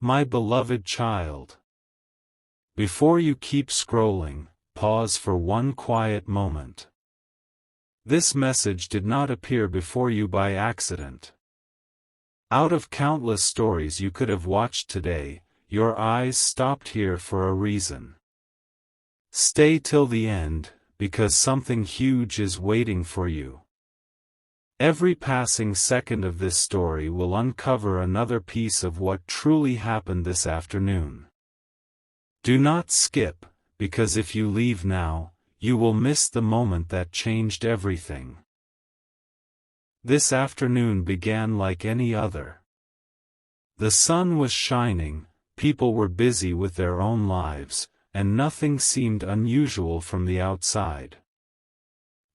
My beloved child. Before you keep scrolling, pause for one quiet moment. This message did not appear before you by accident. Out of countless stories you could have watched today, your eyes stopped here for a reason. Stay till the end, because something huge is waiting for you. Every passing second of this story will uncover another piece of what truly happened this afternoon. Do not skip, because if you leave now, you will miss the moment that changed everything. This afternoon began like any other. The sun was shining, people were busy with their own lives, and nothing seemed unusual from the outside.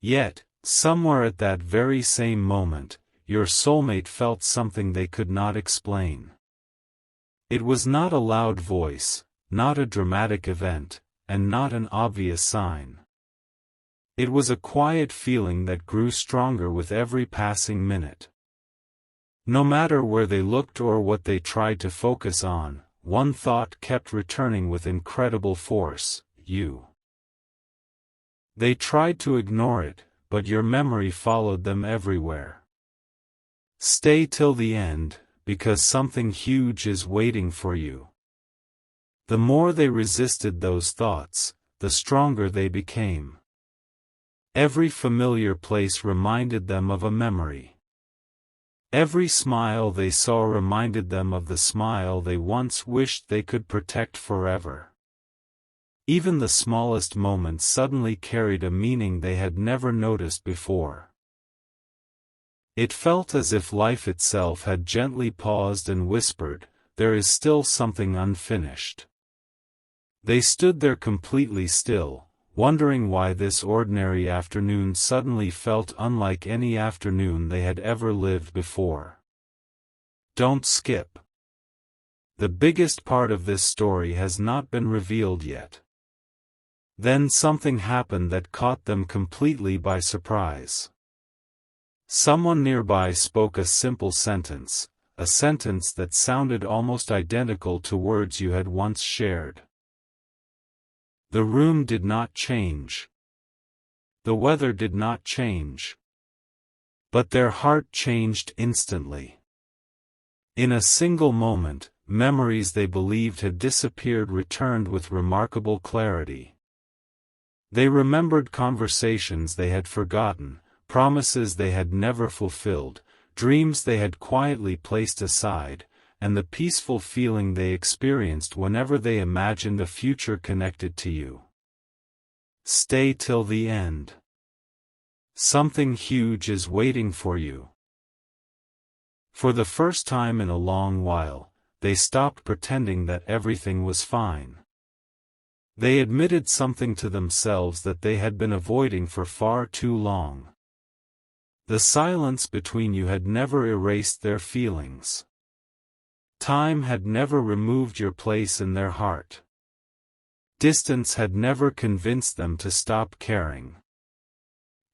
Yet, somewhere at that very same moment, your soulmate felt something they could not explain. It was not a loud voice, not a dramatic event, and not an obvious sign. It was a quiet feeling that grew stronger with every passing minute. No matter where they looked or what they tried to focus on, one thought kept returning with incredible force: you. They tried to ignore it, but your memory followed them everywhere. Stay till the end, because something huge is waiting for you. The more they resisted those thoughts, the stronger they became. Every familiar place reminded them of a memory. Every smile they saw reminded them of the smile they once wished they could protect forever. Even the smallest moments suddenly carried a meaning they had never noticed before. It felt as if life itself had gently paused and whispered, "There is still something unfinished." They stood there completely still, wondering why this ordinary afternoon suddenly felt unlike any afternoon they had ever lived before. Don't skip. The biggest part of this story has not been revealed yet. Then something happened that caught them completely by surprise. Someone nearby spoke a simple sentence, a sentence that sounded almost identical to words you had once shared. The room did not change. The weather did not change. But their heart changed instantly. In a single moment, memories they believed had disappeared returned with remarkable clarity. They remembered conversations they had forgotten, promises they had never fulfilled, dreams they had quietly placed aside, and the peaceful feeling they experienced whenever they imagined a future connected to you. Stay till the end. Something huge is waiting for you. For the first time in a long while, they stopped pretending that everything was fine. They admitted something to themselves that they had been avoiding for far too long. The silence between you had never erased their feelings. Time had never removed your place in their heart. Distance had never convinced them to stop caring.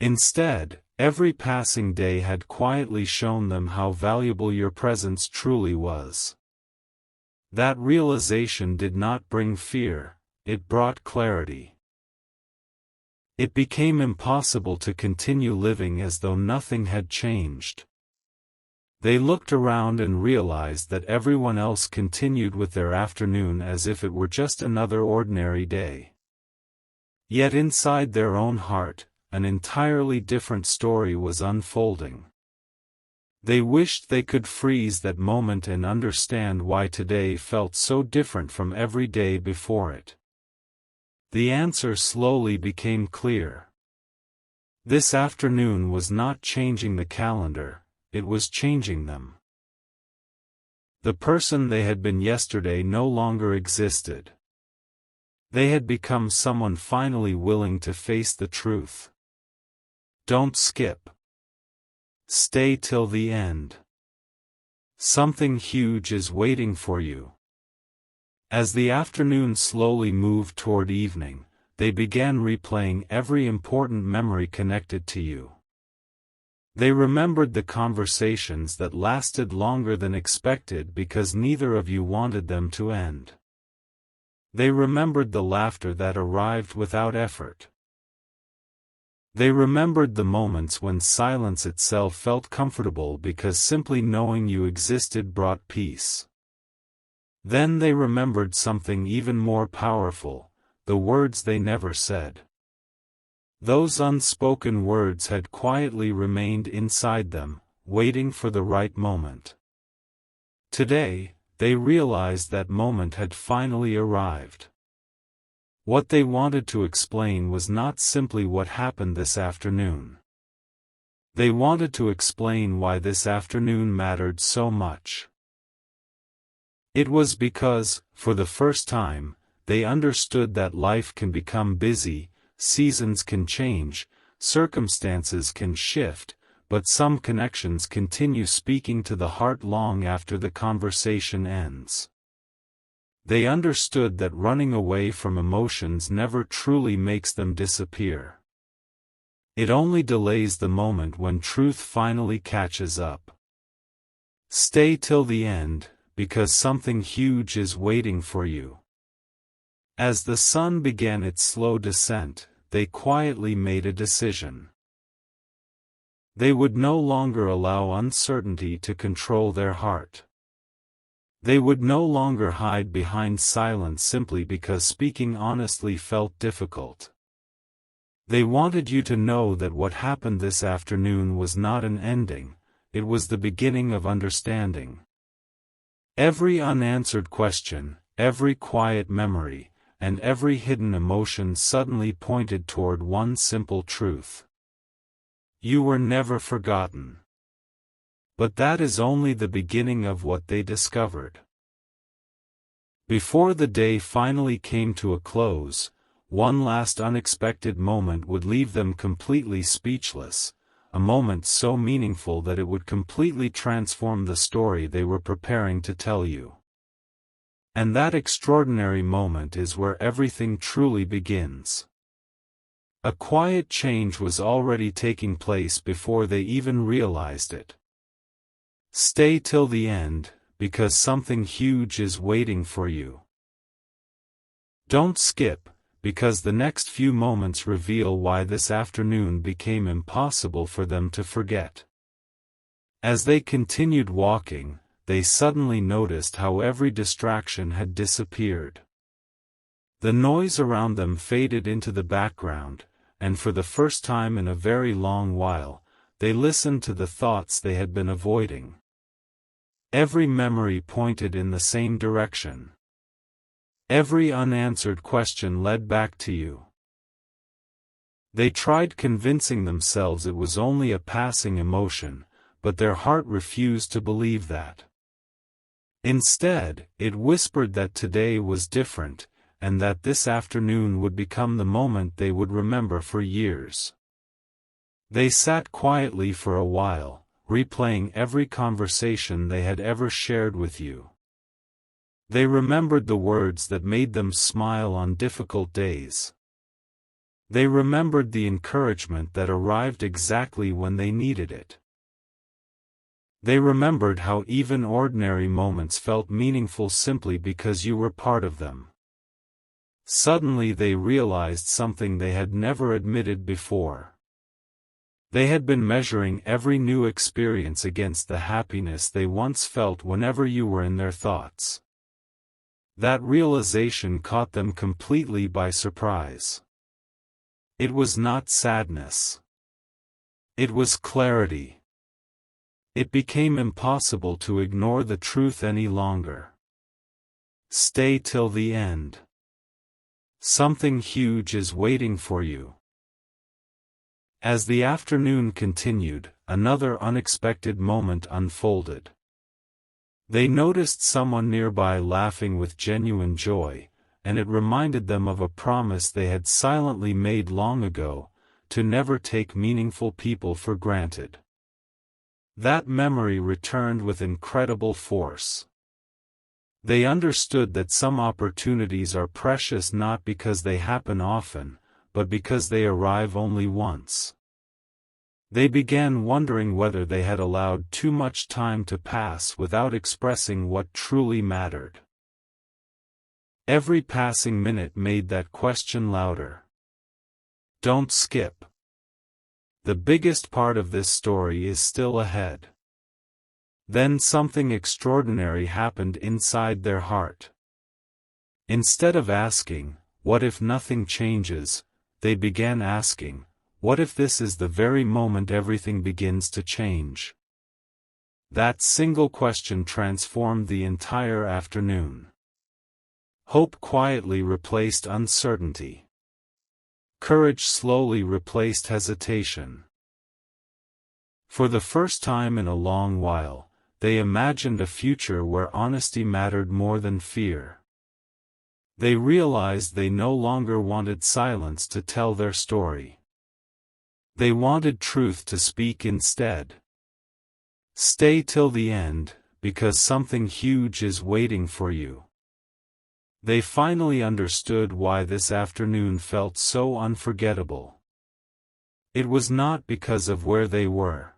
Instead, every passing day had quietly shown them how valuable your presence truly was. That realization did not bring fear, it brought clarity. It became impossible to continue living as though nothing had changed. They looked around and realized that everyone else continued with their afternoon as if it were just another ordinary day. Yet inside their own heart, an entirely different story was unfolding. They wished they could freeze that moment and understand why today felt so different from every day before it. The answer slowly became clear. This afternoon was not changing the calendar, it was changing them. The person they had been yesterday no longer existed. They had become someone finally willing to face the truth. Don't skip. Stay till the end. Something huge is waiting for you. As the afternoon slowly moved toward evening, they began replaying every important memory connected to you. They remembered the conversations that lasted longer than expected because neither of you wanted them to end. They remembered the laughter that arrived without effort. They remembered the moments when silence itself felt comfortable because simply knowing you existed brought peace. Then they remembered something even more powerful, the words they never said. Those unspoken words had quietly remained inside them, waiting for the right moment. Today, they realized that moment had finally arrived. What they wanted to explain was not simply what happened this afternoon. They wanted to explain why this afternoon mattered so much. It was because, for the first time, they understood that life can become busy, seasons can change, circumstances can shift, but some connections continue speaking to the heart long after the conversation ends. They understood that running away from emotions never truly makes them disappear. It only delays the moment when truth finally catches up. Stay till the end, because something huge is waiting for you. As the sun began its slow descent, they quietly made a decision. They would no longer allow uncertainty to control their heart. They would no longer hide behind silence simply because speaking honestly felt difficult. They wanted you to know that what happened this afternoon was not an ending, it was the beginning of understanding. Every unanswered question, every quiet memory, and every hidden emotion suddenly pointed toward one simple truth. You were never forgotten. But that is only the beginning of what they discovered. Before the day finally came to a close, one last unexpected moment would leave them completely speechless, a moment so meaningful that it would completely transform the story they were preparing to tell you. And that extraordinary moment is where everything truly begins. A quiet change was already taking place before they even realized it. Stay till the end, because something huge is waiting for you. Don't skip, because the next few moments reveal why this afternoon became impossible for them to forget. As they continued walking, they suddenly noticed how every distraction had disappeared. The noise around them faded into the background, and for the first time in a very long while, they listened to the thoughts they had been avoiding. Every memory pointed in the same direction. Every unanswered question led back to you. They tried convincing themselves it was only a passing emotion, but their heart refused to believe that. Instead, it whispered that today was different, and that this afternoon would become the moment they would remember for years. They sat quietly for a while, replaying every conversation they had ever shared with you. They remembered the words that made them smile on difficult days. They remembered the encouragement that arrived exactly when they needed it. They remembered how even ordinary moments felt meaningful simply because you were part of them. Suddenly they realized something they had never admitted before. They had been measuring every new experience against the happiness they once felt whenever you were in their thoughts. That realization caught them completely by surprise. It was not sadness. It was clarity. It became impossible to ignore the truth any longer. Stay till the end. Something huge is waiting for you. As the afternoon continued, another unexpected moment unfolded. They noticed someone nearby laughing with genuine joy, and it reminded them of a promise they had silently made long ago, to never take meaningful people for granted. That memory returned with incredible force. They understood that some opportunities are precious not because they happen often, but because they arrive only once. They began wondering whether they had allowed too much time to pass without expressing what truly mattered. Every passing minute made that question louder. Don't skip. The biggest part of this story is still ahead. Then something extraordinary happened inside their heart. Instead of asking, "What if nothing changes?" they began asking, "What if this is the very moment everything begins to change?" That single question transformed the entire afternoon. Hope quietly replaced uncertainty. Courage slowly replaced hesitation. For the first time in a long while, they imagined a future where honesty mattered more than fear. They realized they no longer wanted silence to tell their story. They wanted truth to speak instead. Stay till the end, because something huge is waiting for you. They finally understood why this afternoon felt so unforgettable. It was not because of where they were.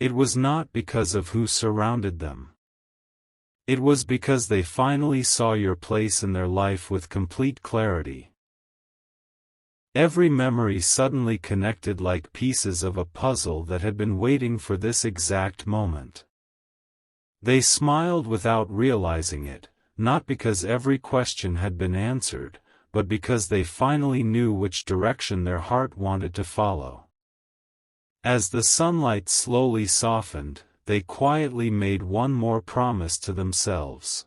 It was not because of who surrounded them. It was because they finally saw your place in their life with complete clarity. Every memory suddenly connected like pieces of a puzzle that had been waiting for this exact moment. They smiled without realizing it, not because every question had been answered, but because they finally knew which direction their heart wanted to follow. As the sunlight slowly softened, they quietly made one more promise to themselves.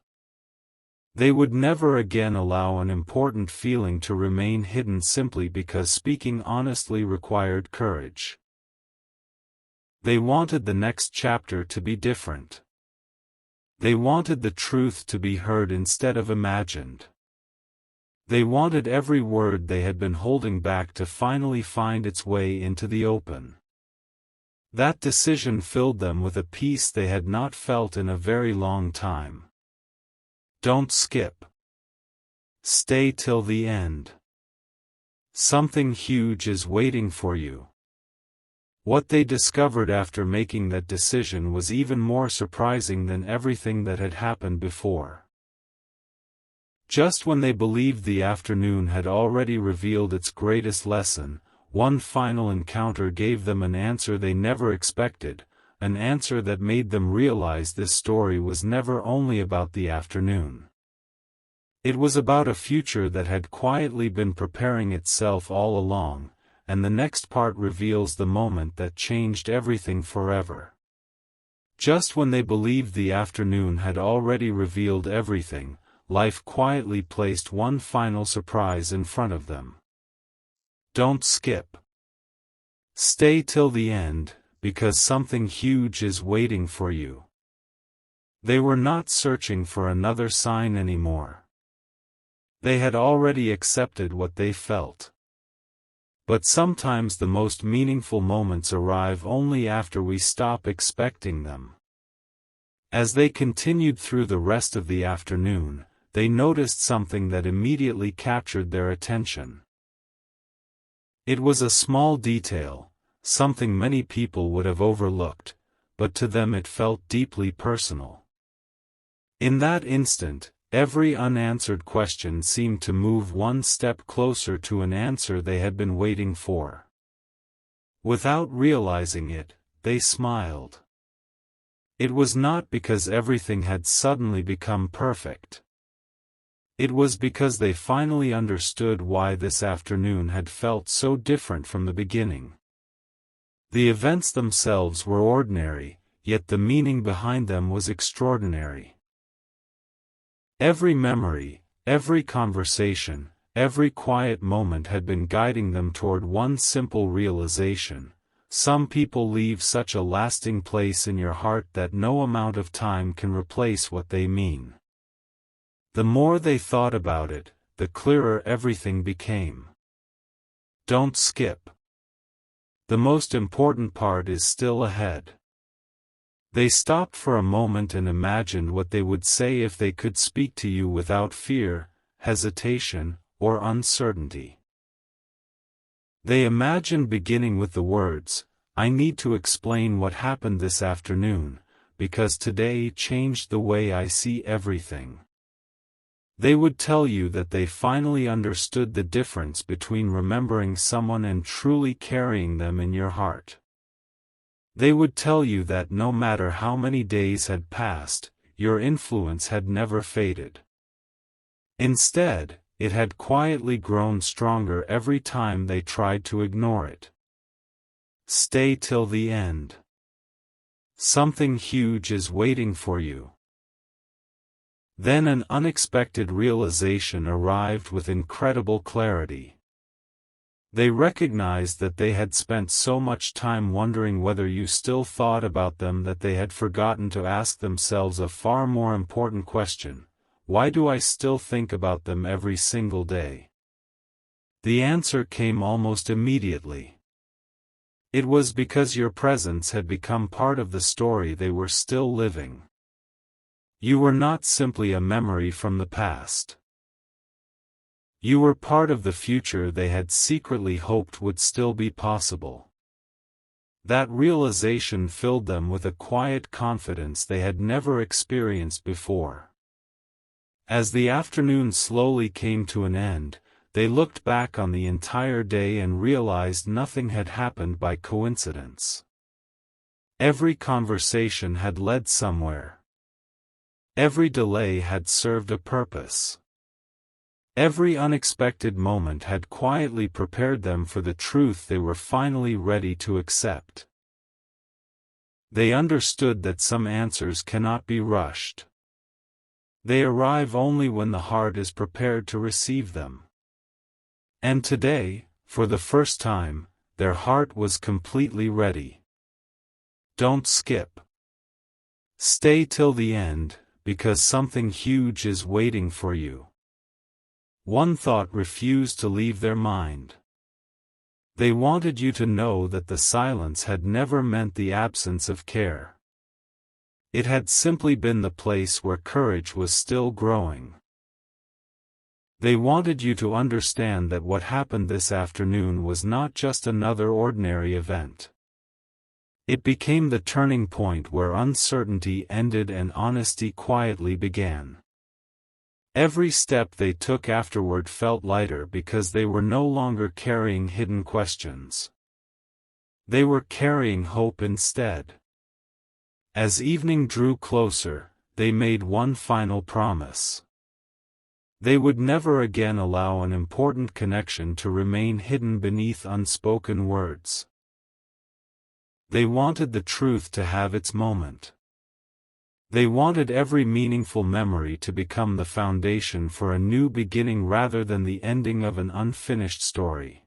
They would never again allow an important feeling to remain hidden simply because speaking honestly required courage. They wanted the next chapter to be different. They wanted the truth to be heard instead of imagined. They wanted every word they had been holding back to finally find its way into the open. That decision filled them with a peace they had not felt in a very long time. Don't skip. Stay till the end. Something huge is waiting for you. What they discovered after making that decision was even more surprising than everything that had happened before. Just when they believed the afternoon had already revealed its greatest lesson, one final encounter gave them an answer they never expected, an answer that made them realize this story was never only about the afternoon. It was about a future that had quietly been preparing itself all along, and the next part reveals the moment that changed everything forever. Just when they believed the afternoon had already revealed everything, life quietly placed one final surprise in front of them. Don't skip. Stay till the end, because something huge is waiting for you. They were not searching for another sign anymore. They had already accepted what they felt. But sometimes the most meaningful moments arrive only after we stop expecting them. As they continued through the rest of the afternoon, they noticed something that immediately captured their attention. It was a small detail, something many people would have overlooked, but to them it felt deeply personal. In that instant, every unanswered question seemed to move one step closer to an answer they had been waiting for. Without realizing it, they smiled. It was not because everything had suddenly become perfect. It was because they finally understood why this afternoon had felt so different from the beginning. The events themselves were ordinary, yet the meaning behind them was extraordinary. Every memory, every conversation, every quiet moment had been guiding them toward one simple realization: some people leave such a lasting place in your heart that no amount of time can replace what they mean. The more they thought about it, the clearer everything became. Don't skip. The most important part is still ahead. They stopped for a moment and imagined what they would say if they could speak to you without fear, hesitation, or uncertainty. They imagined beginning with the words, I need to explain what happened this afternoon, because today changed the way I see everything. They would tell you that they finally understood the difference between remembering someone and truly carrying them in your heart. They would tell you that no matter how many days had passed, your influence had never faded. Instead, it had quietly grown stronger every time they tried to ignore it. Stay till the end. Something huge is waiting for you. Then an unexpected realization arrived with incredible clarity. They recognized that they had spent so much time wondering whether you still thought about them that they had forgotten to ask themselves a far more important question: why do I still think about them every single day? The answer came almost immediately. It was because your presence had become part of the story they were still living. You were not simply a memory from the past. You were part of the future they had secretly hoped would still be possible. That realization filled them with a quiet confidence they had never experienced before. As the afternoon slowly came to an end, they looked back on the entire day and realized nothing had happened by coincidence. Every conversation had led somewhere. Every delay had served a purpose. Every unexpected moment had quietly prepared them for the truth they were finally ready to accept. They understood that some answers cannot be rushed. They arrive only when the heart is prepared to receive them. And today, for the first time, their heart was completely ready. Don't skip. Stay till the end, because something huge is waiting for you. One thought refused to leave their mind. They wanted you to know that the silence had never meant the absence of care. It had simply been the place where courage was still growing. They wanted you to understand that what happened this afternoon was not just another ordinary event. It became the turning point where uncertainty ended and honesty quietly began. Every step they took afterward felt lighter because they were no longer carrying hidden questions. They were carrying hope instead. As evening drew closer, they made one final promise. They would never again allow an important connection to remain hidden beneath unspoken words. They wanted the truth to have its moment. They wanted every meaningful memory to become the foundation for a new beginning rather than the ending of an unfinished story.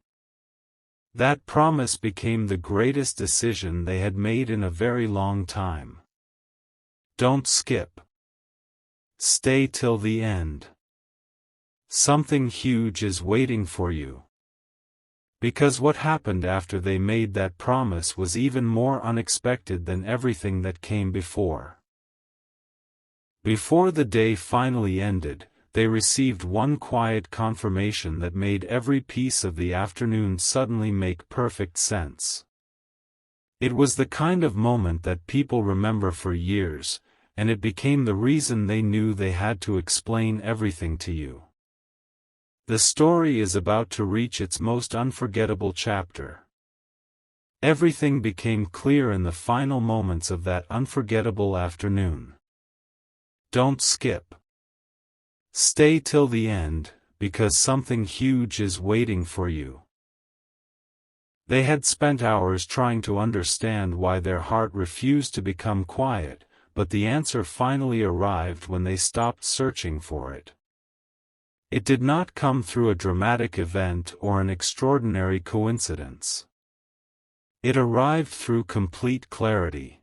That promise became the greatest decision they had made in a very long time. Don't skip. Stay till the end. Something huge is waiting for you. Because what happened after they made that promise was even more unexpected than everything that came before. Before the day finally ended, they received one quiet confirmation that made every piece of the afternoon suddenly make perfect sense. It was the kind of moment that people remember for years, and it became the reason they knew they had to explain everything to you. The story is about to reach its most unforgettable chapter. Everything became clear in the final moments of that unforgettable afternoon. Don't skip. Stay till the end, because something huge is waiting for you. They had spent hours trying to understand why their heart refused to become quiet, but the answer finally arrived when they stopped searching for it. It did not come through a dramatic event or an extraordinary coincidence. It arrived through complete clarity.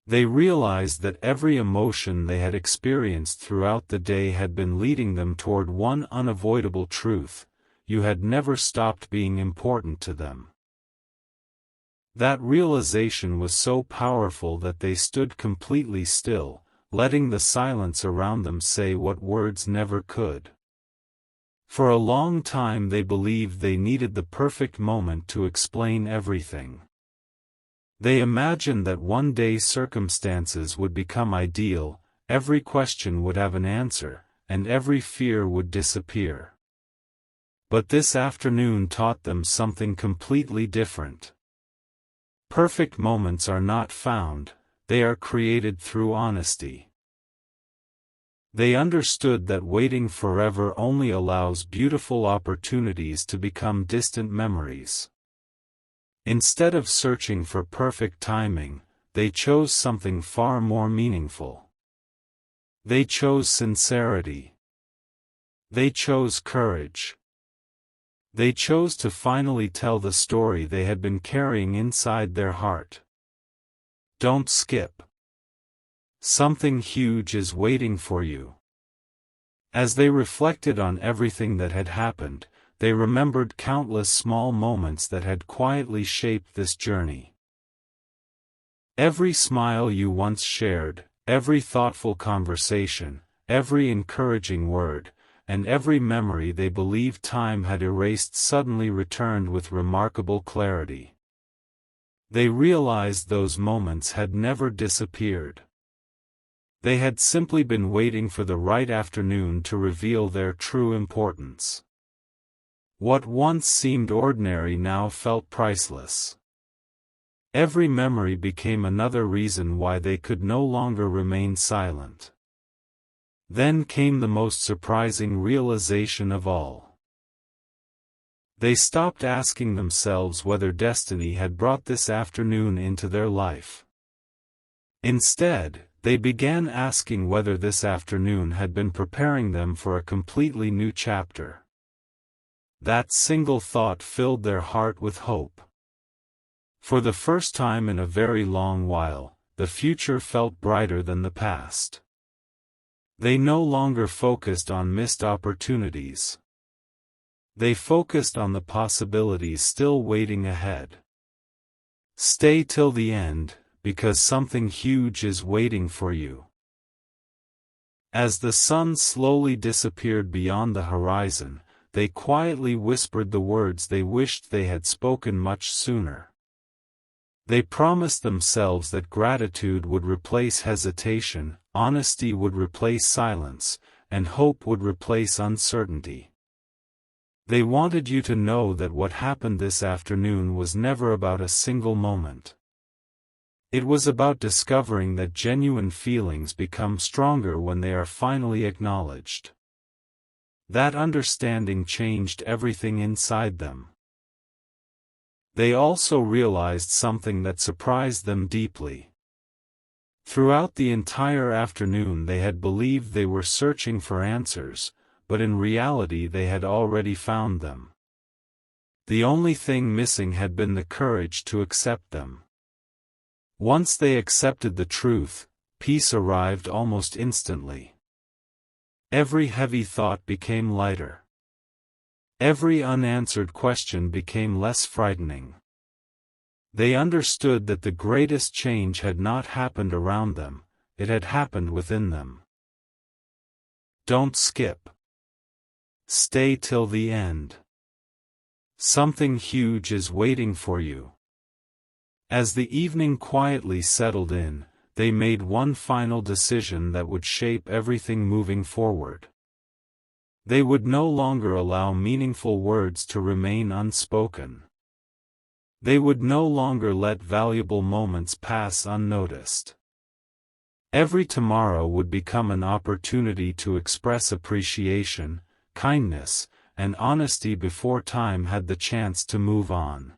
They realized that every emotion they had experienced throughout the day had been leading them toward one unavoidable truth: you had never stopped being important to them. That realization was so powerful that they stood completely still, letting the silence around them say what words never could. For a long time they believed they needed the perfect moment to explain everything. They imagined that one day circumstances would become ideal, every question would have an answer, and every fear would disappear. But this afternoon taught them something completely different. Perfect moments are not found, they are created through honesty. They understood that waiting forever only allows beautiful opportunities to become distant memories. Instead of searching for perfect timing, they chose something far more meaningful. They chose sincerity. They chose courage. They chose to finally tell the story they had been carrying inside their heart. Don't skip. Something huge is waiting for you. As they reflected on everything that had happened, they remembered countless small moments that had quietly shaped this journey. Every smile you once shared, every thoughtful conversation, every encouraging word, and every memory they believed time had erased suddenly returned with remarkable clarity. They realized those moments had never disappeared. They had simply been waiting for the right afternoon to reveal their true importance. What once seemed ordinary now felt priceless. Every memory became another reason why they could no longer remain silent. Then came the most surprising realization of all. They stopped asking themselves whether destiny had brought this afternoon into their life. Instead, they began asking whether this afternoon had been preparing them for a completely new chapter. That single thought filled their heart with hope. For the first time in a very long while, the future felt brighter than the past. They no longer focused on missed opportunities. They focused on the possibilities still waiting ahead. Stay till the end, because something huge is waiting for you. As the sun slowly disappeared beyond the horizon, they quietly whispered the words they wished they had spoken much sooner. They promised themselves that gratitude would replace hesitation, honesty would replace silence, and hope would replace uncertainty. They wanted you to know that what happened this afternoon was never about a single moment. It was about discovering that genuine feelings become stronger when they are finally acknowledged. That understanding changed everything inside them. They also realized something that surprised them deeply. Throughout the entire afternoon they had believed they were searching for answers, but in reality they had already found them. The only thing missing had been the courage to accept them. Once they accepted the truth, peace arrived almost instantly. Every heavy thought became lighter. Every unanswered question became less frightening. They understood that the greatest change had not happened around them, it had happened within them. Don't skip. Stay till the end. Something huge is waiting for you. As the evening quietly settled in, they made one final decision that would shape everything moving forward. They would no longer allow meaningful words to remain unspoken. They would no longer let valuable moments pass unnoticed. Every tomorrow would become an opportunity to express appreciation, kindness, and honesty before time had the chance to move on.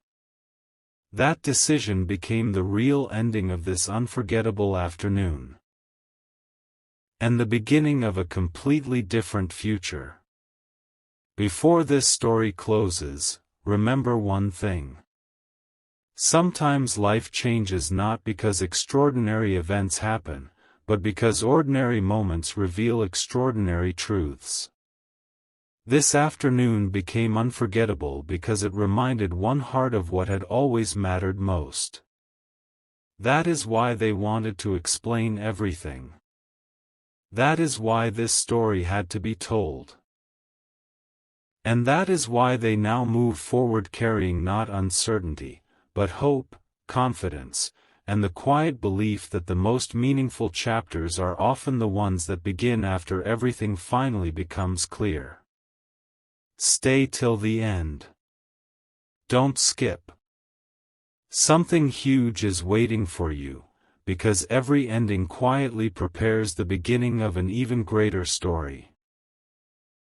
That decision became the real ending of this unforgettable afternoon. And the beginning of a completely different future. Before this story closes, remember one thing. Sometimes life changes not because extraordinary events happen, but because ordinary moments reveal extraordinary truths. This afternoon became unforgettable because it reminded one heart of what had always mattered most. That is why they wanted to explain everything. That is why this story had to be told. And that is why they now move forward carrying not uncertainty, but hope, confidence, and the quiet belief that the most meaningful chapters are often the ones that begin after everything finally becomes clear. Stay till the end. Don't skip. Something huge is waiting for you, because every ending quietly prepares the beginning of an even greater story.